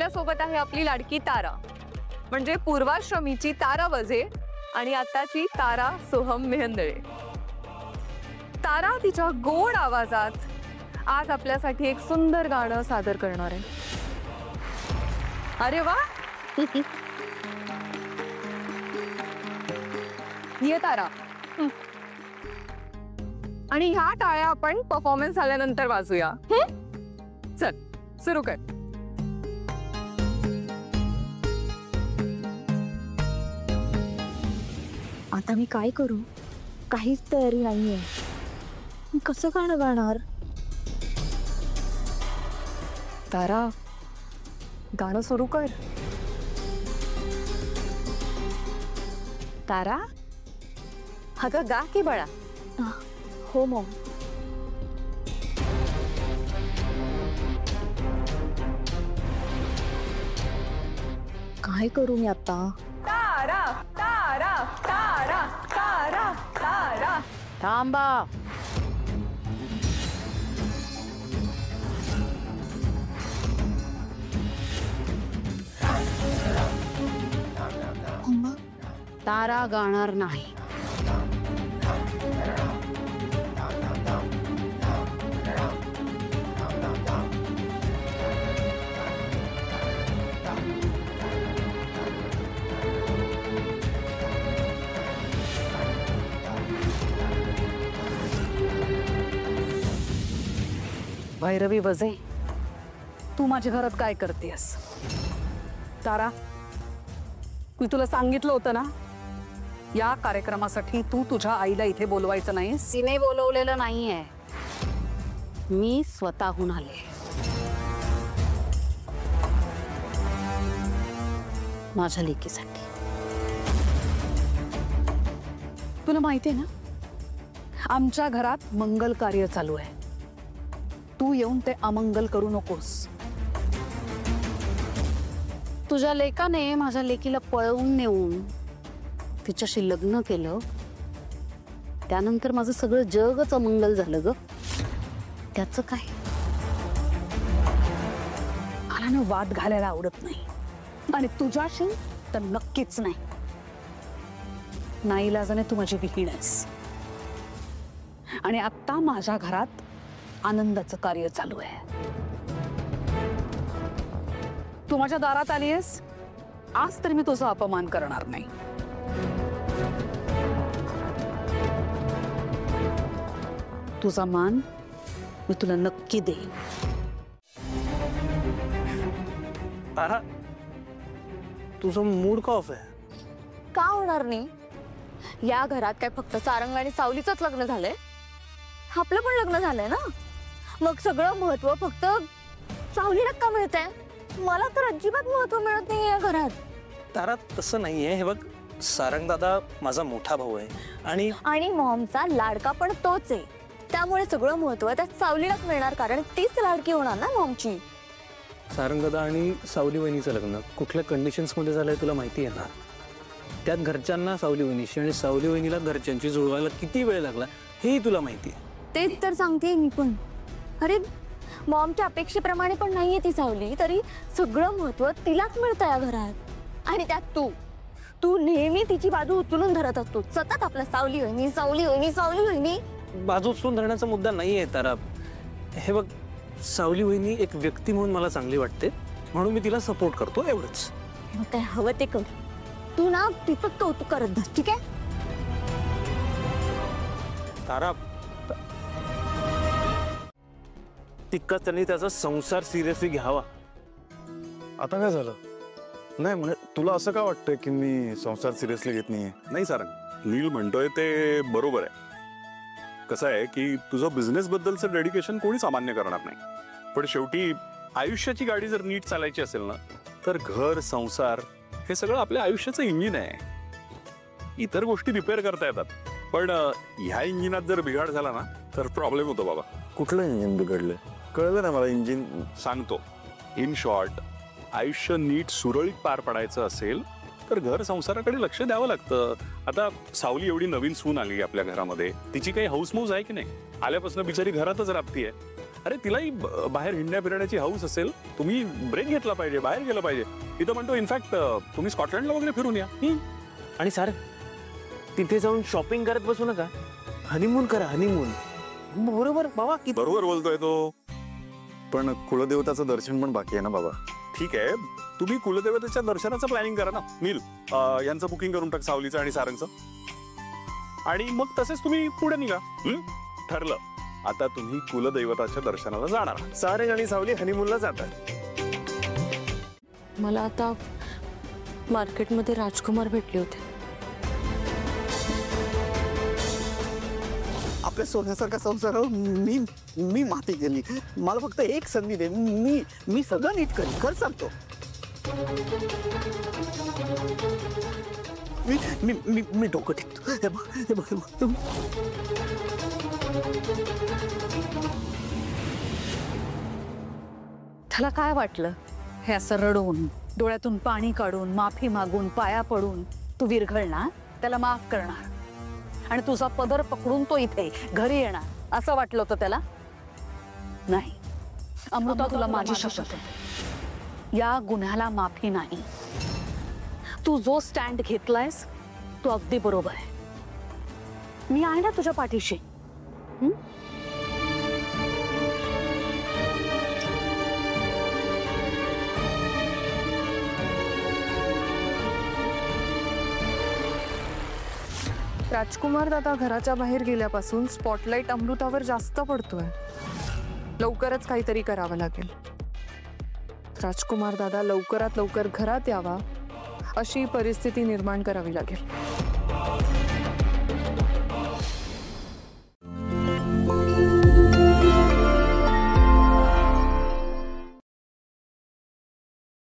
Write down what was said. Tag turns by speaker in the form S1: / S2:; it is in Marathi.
S1: आपल्या सोबत आहे आपली लाडकी तारा, म्हणजे पूर्वाश्रमीची तारा वजे आणि आताची तारा सोहम मेहंदळे। तारा तिच्या गोड आवाजात आज आपल्यासाठी एक सुंदर गाणं सादर करणार आहे। अरे वा, ये तारा। आणि ह्या टाळ्या आपण परफॉर्मन्स झाल्यानंतर वाजूया। चल सुरू कर।
S2: आता मी काय करू? काहीच तयारी नाहीये। मी कसं गाणं गाणार?
S1: तारा, गाणं सुरू कर।
S2: तारा,
S1: अगं गा की बाळा।
S2: हो मॉम। काय करू मी आता?
S1: तारा तारा तारा तारा तारा।
S2: थांबा।
S3: तारा गाणार नाही।
S4: भैरवी वजे, तू माझ्या घरात काय करतेस? तारा, मी तुला सांगितलं होतं ना, या कार्यक्रमासाठी तू तुझ्या आईला इथे बोलवायचं नाहीस।
S3: तिने बोलवलेलं नाहीये, मी स्वतःहून आले। माझ्या लेकीसाठी।
S4: तुला माहिती आहे ना, आमच्या घरात मंगल कार्य चालू आहे। तू येऊन ते अमंगल करू नकोस।
S3: तुझ्या लेकाने माझ्या लेकीला पळवून नेऊन तिच्याशी लग्न केलं, त्यानंतर माझं सगळं जगच अमंगल झालं ग। त्याचं काय?
S4: मला ना वाद घालायला आवडत नाही, आणि तुझ्याशी तर नक्कीच नाही। नाईलाजाने तू माझी विहीण आहेस, आणि आता माझ्या घरात आनंदाचं कार्य चालू आहे। तू माझ्या दारात आली आहेस, आज तरी मी तुझा अपमान करणार नाही। तुझा मान मी तुला नक्की देईन।
S5: तारा, तुझा मूड का ऑफ आहे?
S2: का होणार नाही? या घरात काय फक्त सारंग आणि सावलीचंच लग्न झालंय? आपलं पण लग्न झालंय ना, मग सगळं महत्व फक्त सावलीला का मिळतंय? मला तर अजिबात महत्व मिळत नाही या घरात।
S5: तारा, तसं नाहीये। हे बघ, सारंग दादा माझा मोठा भाऊ आहे, आणि
S2: मॉमचा लाडका पण तोच आहे, त्यामुळे सगळं महत्व त्या सावलीलाच मिळणार, कारण तीच लाडकी होणार ना मॉमची।
S5: सारंग दादा आणि सावली वहिनीचं लग्न कुठल्या कंडिशन्स मध्ये झालंय तुला माहिती आहे ना? त्यात घरच्यांना सावली वहिनीशी आणि सावली वहिनीला घरच्यांची जुळवायला किती वेळ लागला हेही तुला माहिती आहे।
S2: तेच तर सांगते मी पण। अरे मॉमच्या अपेक्षेप्रमाणे पण नाहीये ती सावली, तरी सगळं महत्व तिलाच मिळतं या घरात। आणि त्यात तू नेहमी तिची बाजू उचलून धरत असतो, सतत आपला सावली वहिनी सावली वहिनी सावली वहिनी।
S5: बाजू उचलून धरण्याचा मुद्दा नाहीये तारा। हे बघ, सावली वहिनी एक व्यक्ती म्हणून मला चांगली वाटते, म्हणून मी तिला सपोर्ट करतो, एवढंच।
S2: मग काय हवं ते कर, तू ना तिचं कौतुक करत जा, ठीक आहे?
S5: तारा, तितका त्यांनी त्याचा संसार सिरियसली घ्यावा।
S6: आता काय झालं? नाही म्हणजे तुला असं का वाटतंय की मी संसार सिरियसली घेत नाहीये?
S7: नाही सारंग, नील म्हणतोय ते बरोबर आहे। कसं आहे की तुझं बिझनेस बद्दलचं डेडिकेशन कोणीच अमान्य करणार नाही, पण शेवटी आयुष्याची गाडी जर नीट चालायची असेल ना, तर घर संसार हे सगळं आपल्या आयुष्याचं इंजिन आहे। इतर गोष्टी रिपेअर करता येतात, पण ह्या इंजिनात जर बिघाड झाला ना तर प्रॉब्लेम होतो बाबा।
S6: कुठलं इंजिन बिघडलंय? कळलं ना मला इंजिन।
S7: सांगतो, इन शॉर्ट, आयुष्य नीट सुरळीत पार पडायचं असेल तर घर संसाराकडे लक्ष द्यावं लागतं। आता सावली एवढी नवीन सून आली आपल्या घरामध्ये, तिची काही हौसमौज आहे की नाही? आल्यापासून बिचारी घरातच राबतीये, अरे तिलाही बाहेर हिंडण्या फिरण्याची हौस असेल, तुम्ही ब्रेक घेतला पाहिजे, बाहेर गेलं पाहिजे. तिथं म्हणतो इनफॅक्ट तुम्ही स्कॉटलंडला वगैरे फिरून या.
S8: आणि सार तिथे जाऊन शॉपिंग करत बसू नका, हनीमून करा, हनीमून. बरोबर बाबा, किती
S7: बरोबर बोलतोय तो.
S6: पण कुलदेवताचं दर्शन पण बाकी आहे ना बाबा.
S7: ठीक आहे, तुम्ही कुलदेवतेच्या दर्शनाचं प्लॅनिंग करा ना. नील यांचं बुकिंग करून टाक, सावलीचं आणि सारंगचं. आणि मग तसेच तुम्ही पुढे निघा. ठरलं, आता तुम्ही कुलदैवताच्या दर्शनाला जाणार.
S8: सारंग आणि सावली हनीमूनला जातात.
S2: मला आता मार्केटमध्ये राजकुमार भेटले होते.
S9: आपल्या सोन्यासारखा संसार मी मी माती केली. मला फक्त एक संधी दे, मी सगळं नीट करेन, खरं सांगतो. मी मी मी मी डोकं टेकतो. हे बघ, हे बघ, हे बघ.
S4: त्याला काय वाटलं? हे असं रडून, डोळ्यातून पाणी काढून, माफी मागून, पाया पडून तू विरघळणार, त्याला माफ करणार आणि तुझा पदर पकडून तो इथे घरी येणार असं वाटलं होतं त्याला? नाही अमृता, तुला माझी शपथ आहे, या गुन्ह्याला माफी नाही. तू जो स्टँड घेतलायस तो अगदी बरोबर आहे. मी आहे ना तुझ्या पाठीशी.
S1: राजकुमार दादा घराच्या बाहेर गेल्यापासून स्पॉटलाइट अमृतावर जास्त पडतोय. लवकरच काहीतरी करावं लागेल. राजकुमार दादा लवकरात लवकर घरात यावा अशी परिस्थिती निर्माण करावी लागेल.